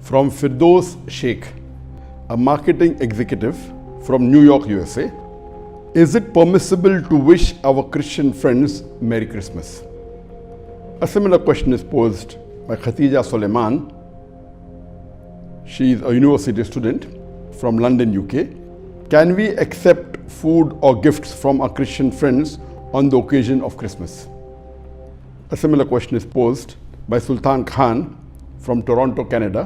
From Firdaus Sheikh, a marketing executive from New York, USA. Is it permissible to wish our Christian friends Merry Christmas? A similar question is posed by Khatija Suleiman. She is a university student from London, UK. Can we accept food or gifts from our Christian friends on the occasion of Christmas? A similar question is posed by Sultan Khan from Toronto, Canada.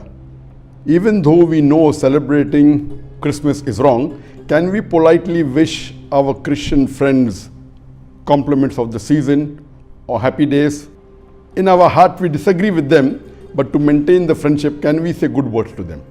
Even though we know celebrating Christmas is wrong, can we politely wish our Christian friends compliments of the season or happy days? In our heart we disagree with them, but to maintain the friendship, can we say good words to them?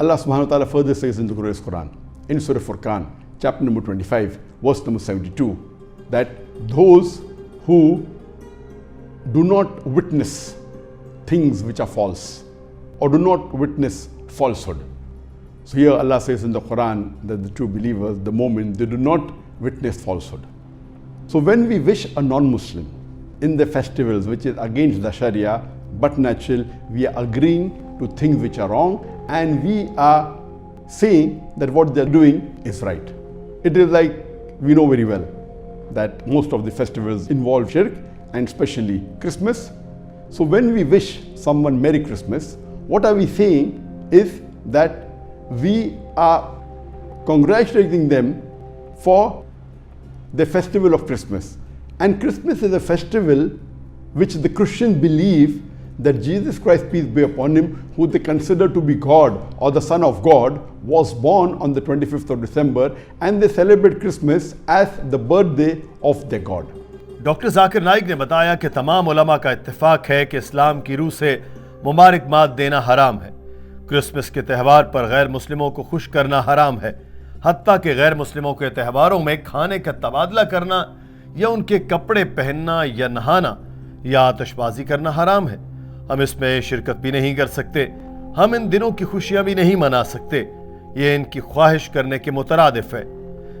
Allah subhanahu wa ta'ala further says in the Quran, in Surah Furqan, chapter number 25, verse number 72, that those who do not witness things which are false or do not witness falsehood. So here Allah says in the Quran that the true believers, the mu'min, they do not witness falsehood. So when we wish a non-Muslim in the festivals which is against the Sharia but natural, we are agreeing to things which are wrong and we are saying that what they are doing is right. It is like we know very well that most of the festivals involve shirk, and especially Christmas. So when we wish someone Merry Christmas, what are we saying is that we are congratulating them for the festival of Christmas. And Christmas is a festival which the Christians believe that Jesus Christ, peace be upon him, who they consider to be God or the Son of God, was born on the 25th of December, and they celebrate Christmas as the birthday of their God. Doctor Zakir Naik نے بتایا کہ تمام علماء کا اتفاق ہے کہ اسلام کی روح سے مبارکباد دینا حرام ہے. کرسمس کے تہوار پر غیر مسلموں کو خوش کرنا حرام ہے، حتیٰ کہ غیر مسلموں کے تہواروں میں کھانے کا تبادلہ کرنا یا ان کے کپڑے پہننا یا نہانا یا آتش بازی کرنا حرام ہے. ہم اس میں شرکت بھی نہیں کر سکتے. ہم ان دنوں کی خوشیاں بھی نہیں منا سکتے. یہ ان کی خواہش کرنے کے مترادف ہے.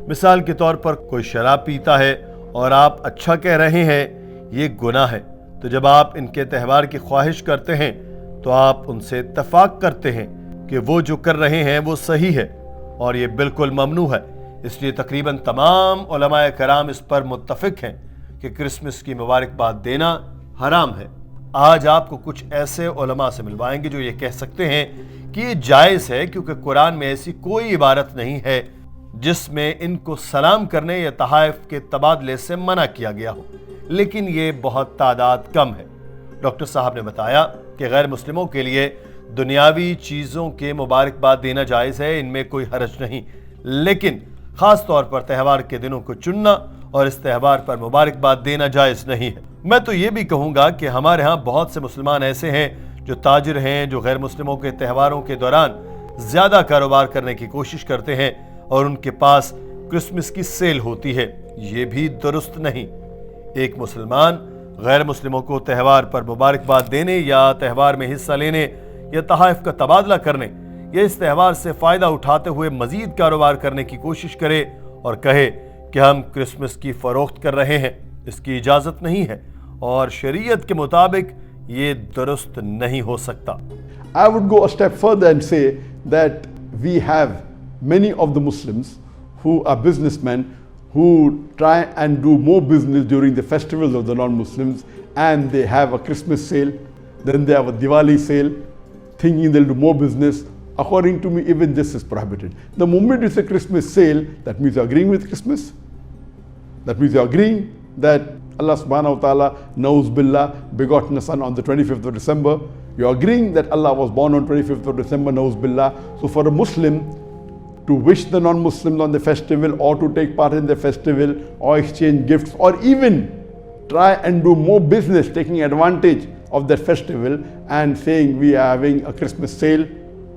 مثال کے طور پر کوئی شراب پیتا ہے اور آپ اچھا کہہ رہے ہیں، یہ گناہ ہے. تو جب آپ ان کے تہوار کی خواہش کرتے ہیں تو آپ ان سے اتفاق کرتے ہیں کہ وہ جو کر رہے ہیں وہ صحیح ہے اور یہ بالکل ممنوع ہے. اس لیے تقریباً تمام علماء کرام اس پر متفق ہیں کہ کرسمس کی مبارکباد دینا حرام ہے. آج آپ کو کچھ ایسے علماء سے ملوائیں گے جو یہ کہہ سکتے ہیں کہ یہ جائز ہے، کیونکہ قرآن میں ایسی کوئی عبارت نہیں ہے جس میں ان کو سلام کرنے یا تحائف کے تبادلے سے منع کیا گیا ہو، لیکن یہ بہت تعداد کم ہے. ڈاکٹر صاحب نے بتایا کہ غیر مسلموں کے لیے دنیاوی چیزوں کے مبارکباد دینا جائز ہے، ان میں کوئی حرج نہیں، لیکن خاص طور پر تہوار کے دنوں کو چننا اور اس تہوار پر مبارکباد دینا جائز نہیں ہے. میں تو یہ بھی کہوں گا کہ ہمارے ہاں بہت سے مسلمان ایسے ہیں جو تاجر ہیں، جو غیر مسلموں کے تہواروں کے دوران زیادہ کاروبار کرنے کی کوشش کرتے ہیں اور ان کے پاس کرسمس کی سیل ہوتی ہے. یہ بھی درست نہیں. ایک مسلمان غیر مسلموں کو تہوار پر مبارکباد دینے یا تہوار میں حصہ لینے یا تحائف کا تبادلہ کرنے یا اس تہوار سے فائدہ اٹھاتے ہوئے مزید کاروبار کرنے کی کوشش کرے اور کہے کہ ہم کرسمس کی فروخت کر رہے ہیں، اس کی اجازت نہیں ہے اور شریعت کے مطابق یہ درست نہیں ہو سکتا. I would go a step further and say that we have many of the Muslims who are businessmen who try and do more business during the festivals of the non-Muslims, and they have a Christmas sale, then they have a Diwali sale, thinking they'll do more business. According to me, even this is prohibited. The moment you say Christmas sale, that means you're agreeing with Christmas. That means you're agreeing that Allah subhanahu wa ta'ala, Nauz Billah, begotten a son on the 25th of December. You're agreeing that Allah was born on 25th of December, Nauz Billah. So for a Muslim to wish the non-Muslims on the festival or to take part in the festival or exchange gifts or even try and do more business taking advantage of that festival and saying we are having a Christmas sale,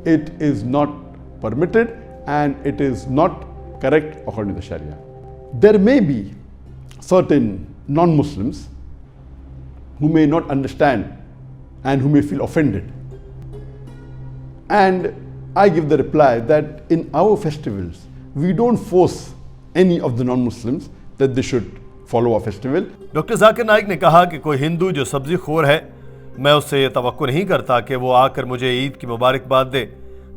it is not permitted and it is not correct according to the Sharia. There may be certain non-Muslims who may not understand and who may feel offended. And I give the reply that in our festivals, we don't force any of the non-Muslims that they should follow our festival. Doctor Zakir Naik نے کہا کہ کوئی ہندو جو سبزی خور ہے، میں اس سے یہ توقع نہیں کرتا کہ وہ آ کر مجھے عید کی مبارکباد دے.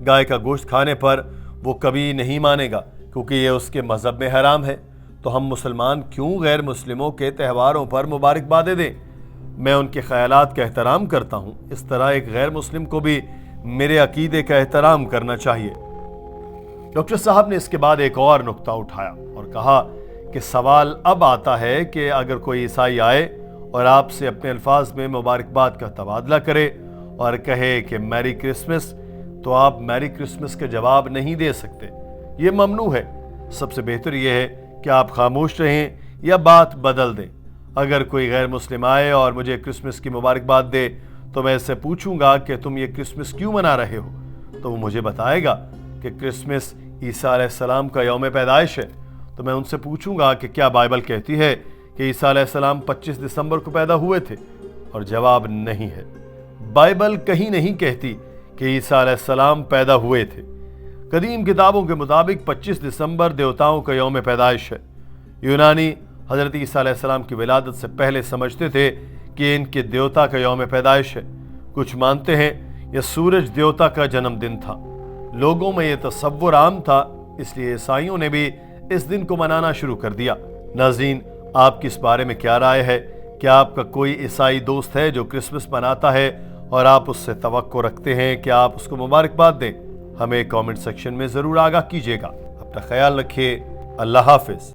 گائے کا گوشت کھانے پر وہ کبھی نہیں مانے گا کیونکہ یہ اس کے مذہب میں حرام ہے. تو ہم مسلمان کیوں غیر مسلموں کے تہواروں پر مبارکبادیں دیں؟ میں ان کے خیالات کا احترام کرتا ہوں، اس طرح ایک غیر مسلم کو بھی میرے عقیدے کا احترام کرنا چاہیے. ڈاکٹر صاحب نے اس کے بعد ایک اور نقطہ اٹھایا اور کہا کہ سوال اب آتا ہے کہ اگر کوئی عیسائی آئے اور آپ سے اپنے الفاظ میں مبارکباد کا تبادلہ کرے اور کہے کہ میری کرسمس، تو آپ میری کرسمس کا جواب نہیں دے سکتے. یہ ممنوع ہے. سب سے بہتر یہ ہے کہ آپ خاموش رہیں یا بات بدل دیں. اگر کوئی غیر مسلم آئے اور مجھے کرسمس کی مبارکباد دے تو میں اس سے پوچھوں گا کہ تم یہ کرسمس کیوں منا رہے ہو؟ تو وہ مجھے بتائے گا کہ کرسمس عیسیٰ علیہ السلام کا یوم پیدائش ہے. تو میں ان سے پوچھوں گا کہ کیا بائبل کہتی ہے کہ عیسیٰ علیہ السلام 25 دسمبر کو پیدا ہوئے تھے؟ اور جواب نہیں ہے. بائبل کہیں نہیں کہتی کہ عیسیٰ علیہ السلام پیدا ہوئے تھے. قدیم کتابوں کے مطابق 25 دسمبر دیوتاؤں کا یوم پیدائش ہے. یونانی حضرت عیسیٰ علیہ السلام کی ولادت سے پہلے سمجھتے تھے کہ ان کے دیوتا کا یوم پیدائش ہے. کچھ مانتے ہیں یہ سورج دیوتا کا جنم دن تھا. لوگوں میں یہ تصور عام تھا، اس لیے عیسائیوں نے بھی اس دن کو منانا شروع کر دیا. ناظرین، آپ کی اس بارے میں کیا رائے ہے؟ کیا آپ کا کوئی عیسائی دوست ہے جو کرسمس مناتا ہے اور آپ اس سے توقع رکھتے ہیں کہ آپ اس کو مبارکباد دیں؟ ہمیں کامنٹ سیکشن میں ضرور آگاہ کیجیے گا. اپنا خیال رکھیے. اللہ حافظ.